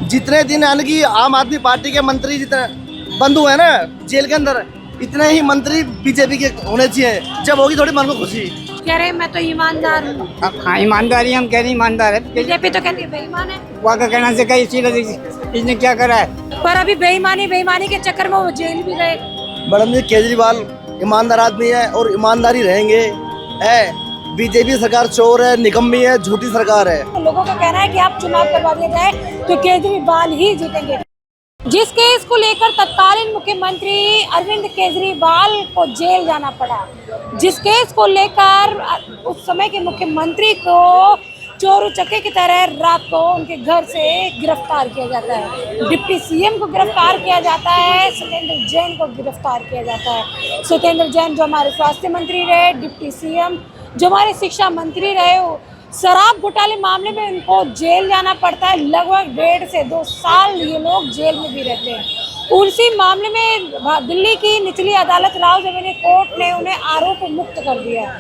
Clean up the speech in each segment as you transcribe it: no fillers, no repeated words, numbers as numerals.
जितने दिन यानी कि आम आदमी पार्टी के मंत्री जितने बंद हुए हैं ना जेल के अंदर, इतने ही मंत्री बीजेपी के होने चाहिए। जब होगी थोड़ी मन को खुशी। कह रहे हैं मैं तो ईमानदार हूँ। हाँ, ईमानदारी हम कह रहे ईमानदार है। बीजेपी तो कहती है बेईमान है। वहाँ का कहना से कई चीज इसने क्या करा है। पर अभी बेईमानी के चक्कर में वो जेल भी गए। मैडम जी केजरीवाल ईमानदार आदमी है और ईमानदारी रहेंगे। है बीजेपी सरकार चोर है, निकम्मी है, झूठी सरकार है। तो लोगों का कहना है कि आप चुनाव करवा दिया जाए तो केजरीवाल ही जीतेंगे। जिस केस को लेकर तत्कालीन मुख्यमंत्री अरविंद केजरीवाल को जेल जाना पड़ा, जिस केस को लेकर उस समय के मुख्यमंत्री को चोर उचक्के की तरह रात को उनके घर से गिरफ्तार किया जाता है। डिप्टी सीएम को गिरफ्तार किया जाता है, सत्येंद्र जैन को गिरफ्तार किया जाता है। सत्येंद्र जैन जो हमारे स्वास्थ्य मंत्री रहे, डिप्टी सीएम जो हमारे शिक्षा मंत्री रहे, शराब घोटाले मामले में उनको जेल जाना पड़ता है। लगभग 1.5 से 2 साल ये लोग जेल में भी रहते हैं। उसी मामले में दिल्ली की निचली अदालत राव जवेरी कोर्ट ने उन्हें आरोप मुक्त कर दिया।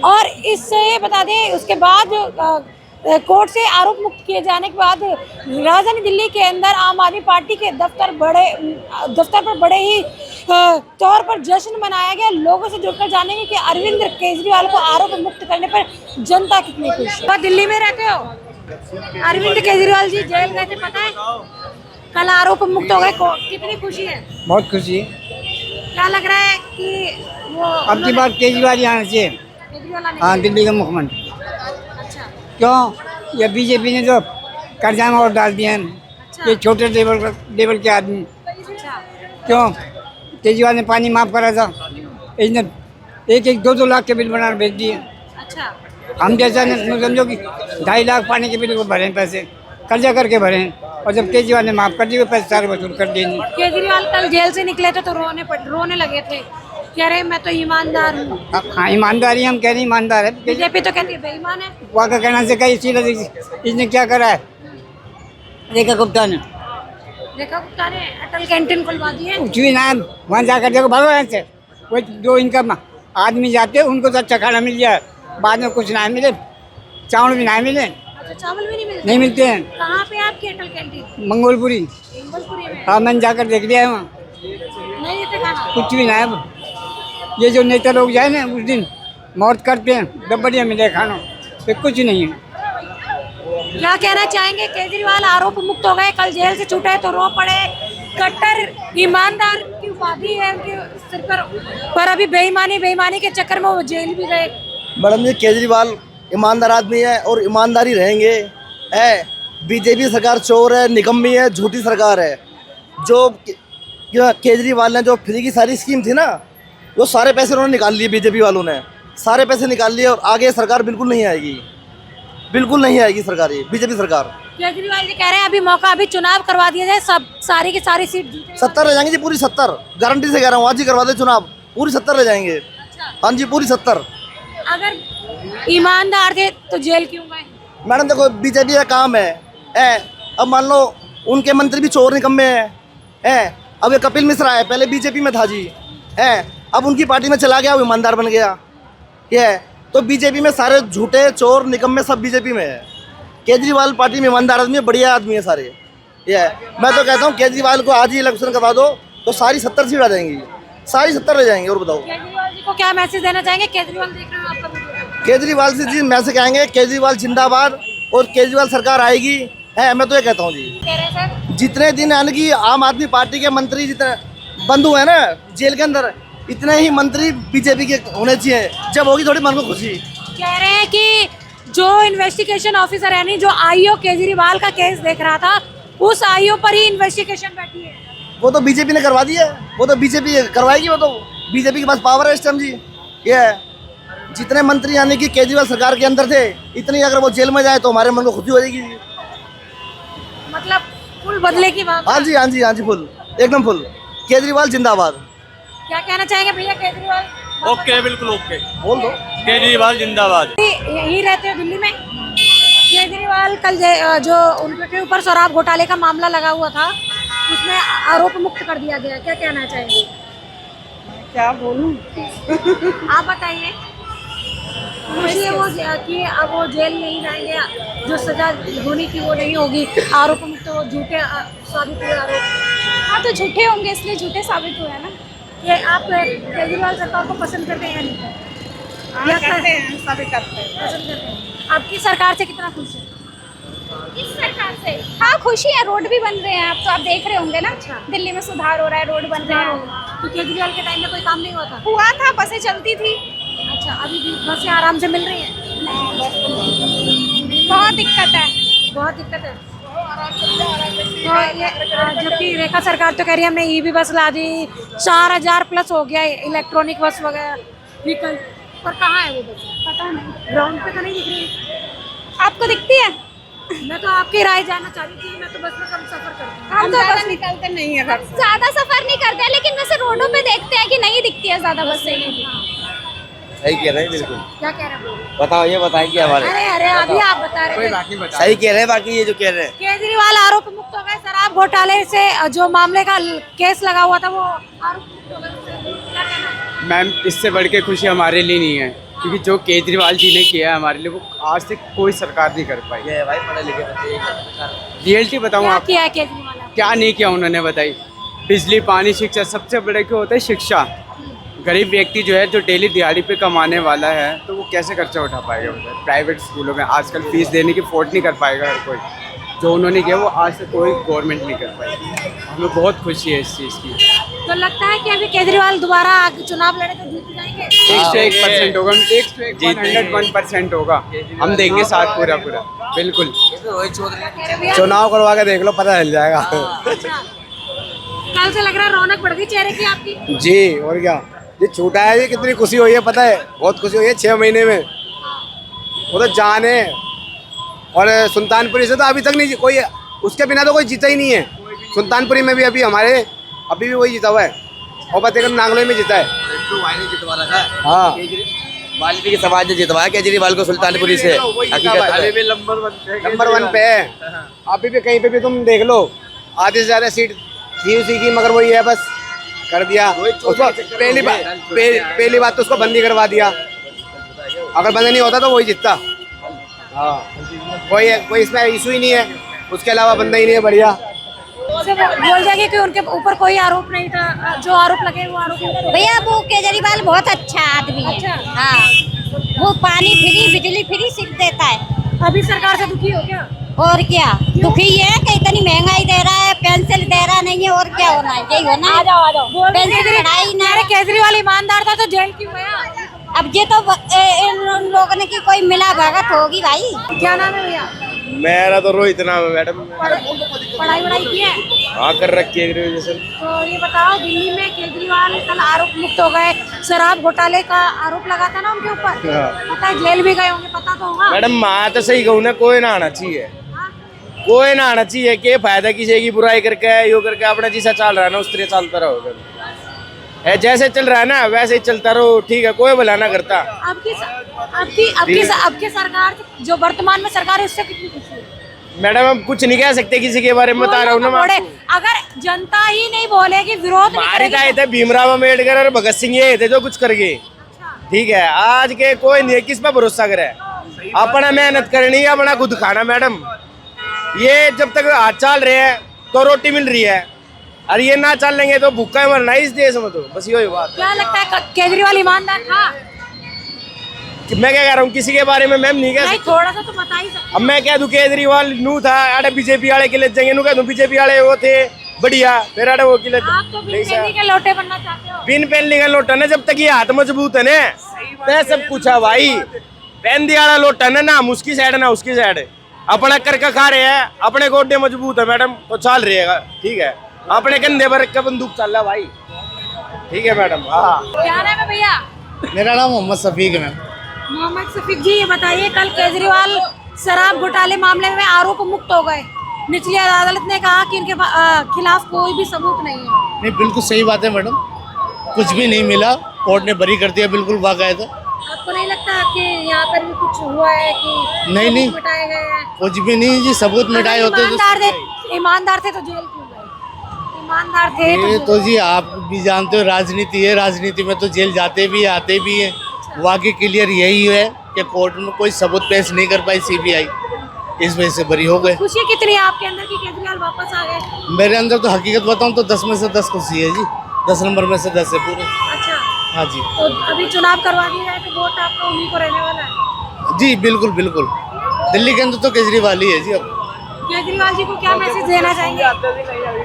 और इससे बता दें उसके बाद कोर्ट से आरोप मुक्त किए जाने के बाद राजधानी दिल्ली के अंदर आम आदमी पार्टी के दफ्तर पर बड़े ही तौर पर जश्न मनाया गया। लोगों से जुड़कर जानेंगे कि अरविंद केजरीवाल को आरोप मुक्त करने पर जनता कितनी खुश है। दिल्ली में रहते हो, अरविंद केजरीवाल जी जेल गए थे, पता है? कल आरोप मुक्त हो गए, कितनी खुशी है? बहुत खुशी है। क्या लग रहा है कि वो अब की बार केजरीवाल यहाँ से हाँ दिल्ली का मुख्यमंत्री। अच्छा, क्यों ये बीजेपी ने जो कर्जा में और डाल दिए हैं। अच्छा। ये छोटे लेवल के आदमी अच्छा, क्यों केजरीवाल ने पानी माफ करा था, इसने 1-2 लाख के बिल बना भेज दिए। अच्छा। हम जैसा नहीं समझो कि 2.5 लाख पानी के बिल को भरे पैसे कर्जा करके भरे, और जब केजरीवाल ने माफ कर दिए पैसे सारे वसूल कर दिए। केजरीवाल कल जेल से निकले थे तो रोने लगे थे। कह रहे हैं मैं तो ईमानदार हूँ। हाँ, ईमानदारी हम कह रहे ईमानदार है। बीजेपी तो कहती है बेईमान है। वहाँ का कहना से कई चीज इसने क्या करा है। रेखा गुप्ता ने अटल कैंटीन खुलवा दी है। कुछ भी ना, वहाँ जाकर देखो भगवान से वो जो इनका आदमी जाते हैं उनको तो अच्छा खाना मिल जाए, बाद में कुछ ना मिले, चावल भी ना मिले। अच्छा, चावल भी नहीं मिलते हैं। कहाँ पे आपकी अटल कैंटीन? मंगोलपुरी में। हाँ, मैंने जाकर देख लिया है वहाँ, नहीं देते खाना। कुछ भी ना है। ये जो नेता लोग जाए ना उस दिन मौत करते हैं, जब बढ़िया मिले खाना, फिर कुछ नहीं है। क्या कहना चाहेंगे? केजरीवाल आरोप मुक्त हो गए, कल जेल से छूटे तो रो पड़े। कट्टर ईमानदार की उपाधि है उनके सिर पर अभी बेईमानी के चक्कर में वो जेल भी गए। मैडम जी केजरीवाल ईमानदार आदमी है और ईमानदारी रहेंगे। है बीजेपी सरकार चोर है, निकम्मी है, झूठी सरकार है। जो केजरीवाल ने जो फ्री की सारी स्कीम थी ना, वो सारे पैसे उन्होंने निकाल लिए, बीजेपी वालों ने सारे पैसे निकाल लिए। और आगे सरकार बिल्कुल नहीं आएगी, बिल्कुल नहीं आएगी सरकार, ये बीजेपी सरकार। केजरीवाल जी कह रहे हैं अभी मौका, अभी चुनाव करवा दिया जाए, सब सारी की सारी सीट 70 रह जाएंगे जी, पूरी 70 गारंटी से कह रहा हूँ। आज ही करवा दे चुनाव, पूरी 70 रह जाएंगे। हाँ जी, पूरी 70। अगर ईमानदार थे तो जेल क्यों गए? मैडम देखो बीजेपी का काम है। अब मान लो उनके मंत्री भी चोर निकम्मे हैं। अब ये कपिल मिश्रा है, पहले बीजेपी में था जी, है अब उनकी पार्टी में चला गया, वो ईमानदार बन गया। ये तो बीजेपी में सारे झूठे चोर निकम्मे सब बीजेपी में है। केजरीवाल पार्टी में ईमानदार आदमी है, बढ़िया आदमी है सारे। ये मैं तो कहता हूँ केजरीवाल को आज ही इलेक्शन करवा दो तो सारी 70 सीट आ जाएंगी, सारी 70 रह जाएंगे। और बताओ केजरीवाल जी को क्या मैसेज देना चाहेंगे? केजरीवाल देख रहे हो आपका वीडियो। केजरीवाल से जी मैसेज कहेंगे केजरीवाल जिंदाबाद और केजरीवाल सरकार आएगी। है मैं तो ये कहता हूँ जी, कह रहे हैं सर जितने दिन यानी कि आम आदमी पार्टी के मंत्री जितने बंद हुए हैं ना जेल के अंदर, इतने ही मंत्री बीजेपी के होने चाहिए। जब होगी थोड़ी मन को खुशी। कह रहे हैं कि जो इन्वेस्टिगेशन ऑफिसर यानी जो आईओ केजरीवाल का केस देख रहा था, उस आईओ पर ही इन्वेस्टिगेशन बैठी है। वो तो बीजेपी ने करवा दी है, वो तो बीजेपी करवाएगी, वो तो बीजेपी के पास पावर है इस टाइम जी। ये जितने मंत्री यानी कि केजरीवाल सरकार के अंदर थे, इतनी अगर वो जेल में जाए तो हमारे मन को खुशी हो जाएगी जी। मतलब फुल बदले की बात। हाँ जी, हाँ जी, हाँ जी, फुल एकदम फुल। केजरीवाल जिंदाबाद। क्या कहना चाहेंगे भैया? केजरीवाल ओके, बिल्कुल ओके, बोल दो केजरीवाल जिंदाबाद। यही रहते हो दिल्ली में? केजरीवाल कल जो उनके ऊपर शराब घोटाले का मामला लगा हुआ था, उसमें आरोप मुक्त कर दिया गया, क्या कहना चाहेंगे? क्या बोलूं? आप बताइए। इसलिए वो कि अब वो जेल नहीं जाएंगे, जो सजा होनी थी वो नहीं होगी, आरोप मुक्त तो झूठे साबित हुए आरोप। हाँ तो झूठे होंगे इसलिए झूठे साबित हुए हैं ना। ये आप केजरीवाल सरकार को पसंद करते हैं या नहीं? या करते हैं, सभी करते हैं। पसंद करते हैं। आपकी सरकार से कितना खुश है? इस सरकार से हाँ खुशी है, रोड भी बन रहे हैं, आप तो आप देख रहे होंगे ना। दिल्ली में सुधार हो रहा है, रोड बन रहे हैं। तो केजरीवाल के टाइम में कोई काम नहीं हुआ था? हुआ था, बसें चलती थी। अच्छा, अभी भी बसें आराम से मिल रही हैं? बहुत दिक्कत है। बहुत दिक्कत है। तो ये जबकि रेखा सरकार तो कह रही है हमने ईवी बस ला दी, 4000 प्लस हो गया इलेक्ट्रॉनिक बस वगैरह व्हीकल, पर कहाँ है वो बस? पता नहीं, ग्राउंड पे तो नहीं दिख रही। आपको दिखती है? मैं तो आपकी राय जानना चाह रही थी, मैं तो बस में कम सफर करती हूँ। हम तो बस निकलते नहीं है घर से, ज्यादा सफर नहीं करते हैं, लेकिन वैसे रोडों पे देखते हैं कि नहीं दिखती है ज्यादा बसें। सही कह रहे हैं बिल्कुल। क्या कह रहे हो? बताओ, ये बताएं कि हमारे अरे अभी आप बता रहे थे। सही कह रहे हैं, बाकी ये जो कह रहे हैं केजरीवाल आरोप मुक्त हो गए शराब घोटाले से, जो मामले का केस लगा हुआ था वो आरोप मुक्त हो गए। क्या कहना है? मैम इससे बढ़ के खुशी हमारे लिए नहीं है, क्योंकि जो केजरीवाल जी ने किया है हमारे लिए वो आज तक कोई सरकार नहीं कर पाई। ये भाई पढ़े लिखे बच्चे रियलिटी बताऊँ क्या आप, किया है केजरीवाल ने? क्या नहीं किया उन्होंने बताई। बिजली, पानी, शिक्षा, सबसे बड़े क्या होता है शिक्षा। गरीब व्यक्ति जो है, जो डेली दिहाड़ी पे कमाने वाला है, तो वो कैसे खर्चा उठा पाएगा उधर? प्राइवेट स्कूलों में आजकल फीस देने की अफोर्ड नहीं कर पाएगा हर कोई। जो उन्होंने किया वो आज तक कोई गवर्नमेंट नहीं कर पाई। हमें बहुत खुशी है इस चीज़ की। तो लगता है कि अभी केजरीवाल दोबारा चुनाव लड़े तो जीत जाएंगे? 101% होगा, 101% होगा। हम देंगे साथ पूरा बिल्कुल। चुनाव करवा के देख लो, पता चल जाएगा। अच्छा, कल से लग रहा है रौनक बढ़ गई चेहरे की आपकी। जी, और क्या, ये छूटा है, ये कितनी खुशी हुई है पता है? बहुत खुशी हुई है 6 महीने में। वो तो जान है। और सुल्तानपुरी से तो अभी तक नहीं कोई, उसके बिना तो कोई जीता ही नहीं है। सुल्तानपुरी में भी अभी भी वही जीता हुआ है, और फतेहगढ़ नांगलोई में जीता है। जितवा रखा है। हाँ, वाल्मीकि समाज ने जितवाया केजरीवाल को सुल्तानपुरी से। नंबर 1 पे है। अभी भी कहीं पे भी तुम देख लो, आधे से ज्यादा सीट थी उसी की, मगर वही है बस कर दिया उसको। पहली बात तो उसको बंदी करवा दिया। अगर बंद नहीं होता तो वही जीतता। हाँ, कोई इसमें इशू ही नहीं है, उसके अलावा बंदा ही नहीं है। बढ़िया बोल जाएगी कि उनके ऊपर कोई आरोप नहीं था, जो आरोप लगे वो आरोप। भैया वो केजरीवाल बहुत अच्छा आदमी है। अच्छा। हाँ, वो पानी फ्री, बिजली फ्री सिर्फ देता है। अभी सरकार से दुखी हो क्या? और क्या, दुखी है कि इतनी महंगाई दे रहा है, पेंसिल दे रहा नहीं है, और क्या होना है? यही होना है। आ जाओ। पेंसिल बढ़ाई ना। अरे केजरीवाल ईमानदार था तो जेल क्यों गया? अब ये तो इन लोगों ने की कोई मिला भगत होगी भाई। क्या नाम है भैया? मेरा तो रोहित नाम है मैडम। पढ़ाई वढ़ाई की है? हाँ, कर रखी है ग्रेजुएशन। तो ये बताओ, दिल्ली में केजरीवाल कल आरोप मुक्त हो गए, शराब घोटाले का आरोप लगा था ना उनके ऊपर। पता है, जेल भी गए होंगे, पता तो होगा। मैडम मैं तो सही कहूँ ना, कोई ना आना चाहिए, कोई ना आना चाहिए। के फायदा किसी की बुराई करके यो करके अपना जैसा चल रहा है ना उस तरह चलता रहो। है जैसे चल रहा है ना वैसे ही चलता रहो, ठीक है, कोई भला ना करता। आपकी सरकार जो वर्तमान में सरकार है उससे कितनी खुशी है? मैडम हम कुछ नहीं कह सकते किसी के बारे में, बता रहा हूँ ना। अगर जनता ही नहीं बोलेगी, विरोध नहीं हमारे करेगी, थे भीमराव अम्बेडकर और भगत सिंह, ये थे जो कुछ कर गए। ठीक है, आज के कोई नहीं है, किस पे भरोसा करे? अपना मेहनत करनी है, अपना खुद खाना। मैडम ये जब तक हाथ चल रहे हैं तो रोटी मिल रही है, और ये ना चल लेंगे तो भूखा मरना है इस देश में। तो बस यही बात। क्या लगता है केजरीवाल ईमानदार था? मैं क्या कह रहा हूँ, किसी के बारे में मैम नहीं कह सकता। थोड़ा सा तो बता ही सकते। अब मैं कह दूं केजरीवाल नू था, अरे बीजेपी वाले के ले जाएंगे, नू कह दूं बीजेपी वाले वो थे बढ़िया, फिर अरे वो किले। आप तो बिन पेली के लोटे बनना चाहते हो। बिन पेली का लोटा ना, जब तक ये हाथ मजबूत है ना तो सब कुछ है भाई। पेंदी वाला लोटा ना उसकी साइड ना उसकी साइड, अपना करके खा रहे हैं, अपने गोडे मजबूत है मैडम तो चल रहेगा। ठीक है, अपने कंधे पर का बंदूक चल रहा भाई। ठीक है मैडम। हाँ, क्या नाम है भैया? मेरा नाम मोहम्मद सफीक है। मोहम्मद सफीक जी, ये बताइए, कल केजरीवाल शराब घोटाले मामले में आरोप मुक्त हो गए। निचली अदालत ने कहा कि इनके खिलाफ कोई भी सबूत नहीं है। नहीं, बिल्कुल सही बात है मैडम, कुछ भी नहीं मिला, कोर्ट ने बरी कर दिया बिल्कुल बाकायदा। आपको नहीं लगता कि यहाँ पर भी कुछ हुआ है कि नहीं मिटाए गए हैं? कुछ भी नहीं जी, सबूत मिटाए होते ईमानदार थे तो जेल क्यों गए? ईमानदार थे ये तो जी आप भी जानते हो, राजनीति है, राजनीति में तो जेल जाते भी आते भी हैं। वाकई क्लियर यही है कि कोर्ट में कोई सबूत पेश नहीं कर पाई सीबीआई, इस वजह से बरी हो गए। खुशी कितनी है आपके अंदर कि केजरीवाल वापस आ गए? मेरे अंदर तो हकीकत बताऊं तो 10 में से 10 खुशी है जी, 10 नंबर में से 10 है पूरे। अच्छा, हाँ जी, तो अभी चुनाव करवा दिया जाए तो वोट आपका उन्हीं को रहने वाला है? जी बिल्कुल बिल्कुल, दिल्ली के अंदर तो केजरीवाल ही है जी। अब केजरीवाल जी को क्या मैसेज देना चाहेंगे?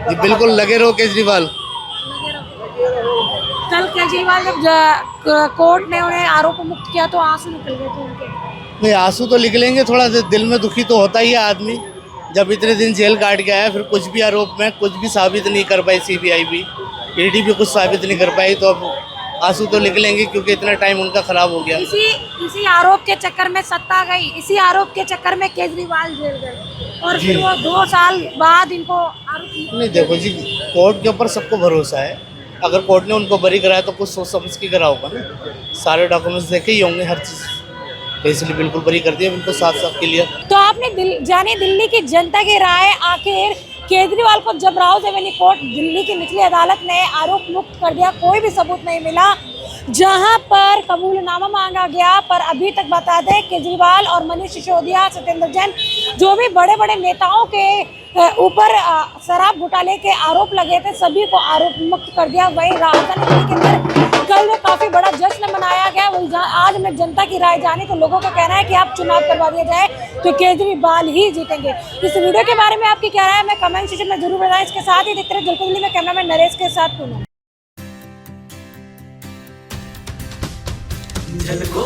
जी बिल्कुल, लगे रहो केजरीवाल। कल केजरीवाल जब कोर्ट ने उन्हें आरोप मुक्त किया तो आंसू निकल गए थे उनके। नहीं, आंसू तो निकलेंगे, थोड़ा दिल में दुखी तो होता ही है आदमी, जब इतने दिन जेल काट के आया, फिर कुछ भी आरोप में कुछ भी साबित नहीं कर पाई सीबीआई भी, ईडी भी कुछ साबित नहीं कर पाई, तो अब आंसू तो निकलेंगे क्योंकि इतना टाइम उनका खराब हो गया। इसी आरोप के चक्कर में सत्ता गई, इसी आरोप के चक्कर में केजरीवाल जेल गए और फिर वो 2 साल बाद इनको आरोप। नहीं देखो जी, कोर्ट के ऊपर सबको भरोसा है, अगर कोर्ट ने उनको बरी कराया तो कुछ सोच समझ के करा होगा ना, सारे डॉक्यूमेंट्स देखे ही होंगे, हर चीज़, तो इसलिए बिल्कुल बरी कर दिया, बिल्कुल साफ साफ क्लियर। तो आपने जाने दिल्ली की जनता की राय, आखिर केजरीवाल को जब राव रेवेन्यू कोर्ट दिल्ली की निचली अदालत ने आरोप मुक्त कर दिया, कोई भी सबूत नहीं मिला, जहां पर कबूलनामा मांगा गया, पर अभी तक बता दें केजरीवाल और मनीष सिसोदिया, सत्येंद्र जैन, जो भी बड़े बड़े नेताओं के ऊपर शराब घोटाले के आरोप लगे थे, सभी को आरोप मुक्त कर दिया। वही राजधानी दिल्ली के अंदर कल में काफी बड़ा जश्न मनाया गया। वही आज हमने जनता की राय जानी तो लोगों का कहना है कि आप चुनाव करवा दिया जाए तो केजरीवाल ही जीतेंगे। इस वीडियो के बारे में आपकी क्या राय है, मैं कमेंट सेक्शन में जरूर बताएं। इसके साथ ही देखते रहे जलपा दिल्ली में कैमरामैन नरेश के साथ पूनम। झलको